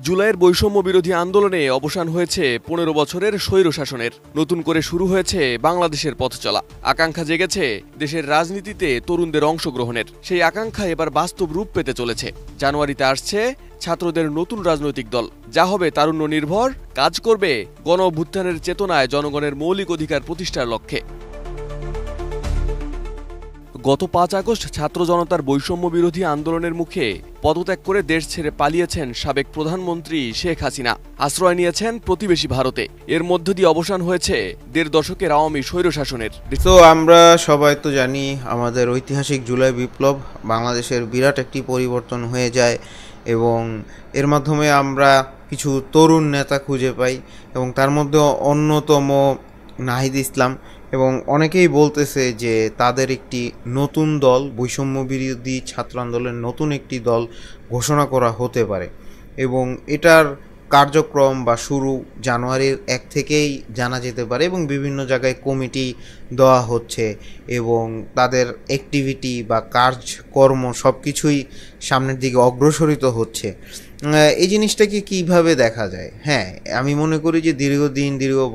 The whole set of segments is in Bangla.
জুলাইয়ের বৈষম্য বিরোধী আন্দোলনে অবসান হয়েছে ১৫ বছরের স্বৈরশাসনের। নতুন করে শুরু হয়েছে বাংলাদেশের পথ চলা। আকাঙ্ক্ষা জেগেছে দেশের রাজনীতিতে তরুণদের অংশগ্রহণের। সেই আকাঙ্ক্ষা এবার বাস্তব রূপ পেতে চলেছে। জানুয়ারিতে আসছে ছাত্রদের নতুন রাজনৈতিক দল, যা হবে তারুণ্য নির্ভর, কাজ করবে গণ অভ্যুত্থানের চেতনায় জনগণের মৌলিক অধিকার প্রতিষ্ঠার লক্ষ্যে। গত ৫ আগস্ট ছাত্র জনতার বৈষম্য বিরোধী আন্দোলনের মুখে পদত্যাগ করে দেশ ছেড়ে পালিয়েছেন সাবেক প্রধানমন্ত্রী শেখ হাসিনা। আশ্রয় নিয়েছেন প্রতিবেশী ভারতে। এর মধ্য দিয়ে অবসান হয়েছে ১.৫ দশকের আওয়ামী স্বৈরশাসনের। তো আমরা সবাই তো জানি, আমাদের ঐতিহাসিক জুলাই বিপ্লব বাংলাদেশের বিরাট একটি পরিবর্তন হয়ে যায় এবং এর মাধ্যমে আমরা কিছু তরুণ নেতা খুঁজে পাই এবং তার মধ্যে অন্যতম নাহিদ ইসলাম। এবং অনেকেই বলতেছে যে তাদের একটি নতুন দল, বৈষম্য বিরোধী ছাত্র আন্দোলনের নতুন একটি দল ঘোষণা করা হতে পারে এবং এটার কার্যক্রম বা শুরু জানুয়ারির ১ থেকেই জানা যেতে পারে এবং বিভিন্ন জায়গায় কমিটি দেওয়া হচ্ছে এবং তাদের অ্যাক্টিভিটি বা কাজকর্ম সব কিছুই সামনের দিকে অগ্রসরিত হচ্ছে। এই জিনিসটাকে কীভাবে দেখা যায়? হ্যাঁ, আমি মনে করি যে দীর্ঘ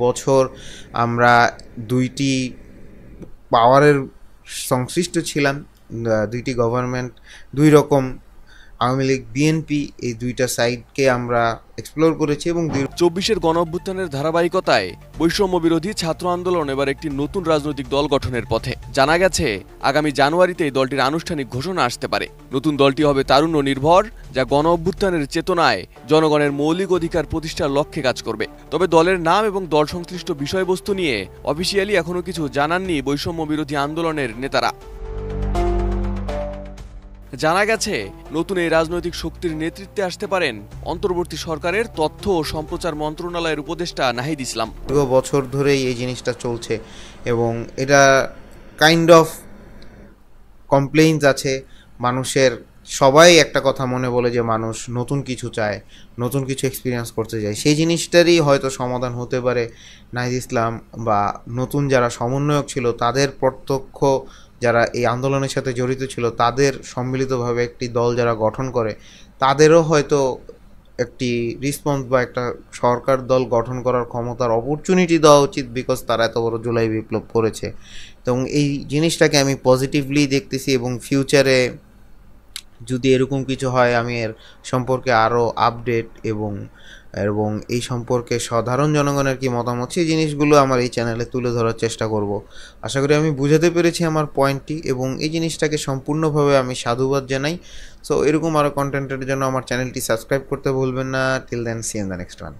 বছর আমরা দুইটি পাওয়ারের সংশ্লিষ্ট ছিলাম, দুইটি গভর্নমেন্ট, দুই রকম আওয়ামী লীগ, বিএনপি, এই দুইটা সাইডকে আমরা এক্সপ্লোর করেছি এবং ২৪-এর গণ অভ্যুত্থানের ধারাবাহিকতায় বৈষম্য বিরোধী ছাত্র আন্দোলন এবার একটি নতুন রাজনৈতিক দল গঠনের পথে। জানা গেছে আগামী জানুয়ারিতে এই দলটির আনুষ্ঠানিক ঘোষণা আসতে পারে। নতুন দলটি হবে তারুণ্য নির্ভর, যা গণ অভ্যুত্থানের চেতনায় জনগণের মৌলিক অধিকার প্রতিষ্ঠার লক্ষ্যে কাজ করবে। তবে দলের নাম এবং দল সংশ্লিষ্ট বিষয়বস্তু নিয়ে অফিসিয়ালি এখনো কিছু জানাননি বৈষম্য বিরোধী আন্দোলনের নেতারা। জানা গেছে নতুন এই রাজনৈতিক শক্তির নেতৃত্বে আসতে পারেন অন্তর্বর্তী সরকারের তথ্য ও সম্প্রচার মন্ত্রণালয়ের উপদেষ্টা নাহিদ ইসলাম। দীর্ঘ বছর ধরেই এই জিনিসটা চলছে এবং এটা কাইন্ড অফ কমপ্লেইনস আছে মানুষের। সবাই একটা কথা মনে বলে যে মানুষ নতুন কিছু চায়, নতুন কিছু এক্সপিরিয়েন্স করতে চায়। সেই জিনিসটারই হয়তো সমাধান হতে পারে নাহিদ ইসলাম বা নতুন যারা সমন্বয়ক ছিল তাদের, প্রত্যক্ষ যারা এই আন্দোলনের সাথে জড়িত ছিল তাদের সম্মিলিতভাবে একটি দল যারা গঠন করে, তাদেরও হয়তো একটি রেসপন্স বা একটা সরকার দল গঠন করার ক্ষমতার অপরচুনিটি দেওয়া উচিত, বিকজ তারা এত বড় জুলাই বিপ্লব করেছে। এবং এই জিনিসটাকে আমি পজিটিভলি দেখতেছি এবং ফিউচারে যদি এরকম কিছু হয় আমি এর সম্পর্কে আরও আপডেট এবং এই সম্পর্কে সাধারণ জনগণের কি মতামত সেই জিনিসগুলো আমার এই চ্যানেলে তুলে ধরার চেষ্টা করব। আশা করি আমি বুঝাতে পেরেছি আমার পয়েন্টটি এবং এই জিনিসটাকে সম্পূর্ণভাবে আমি সাধুবাদ জানাই। সো এরকম আরও কন্টেন্টের জন্য আমার চ্যানেলটি সাবস্ক্রাইব করতে ভুলবেন না। Till then, see in the next one.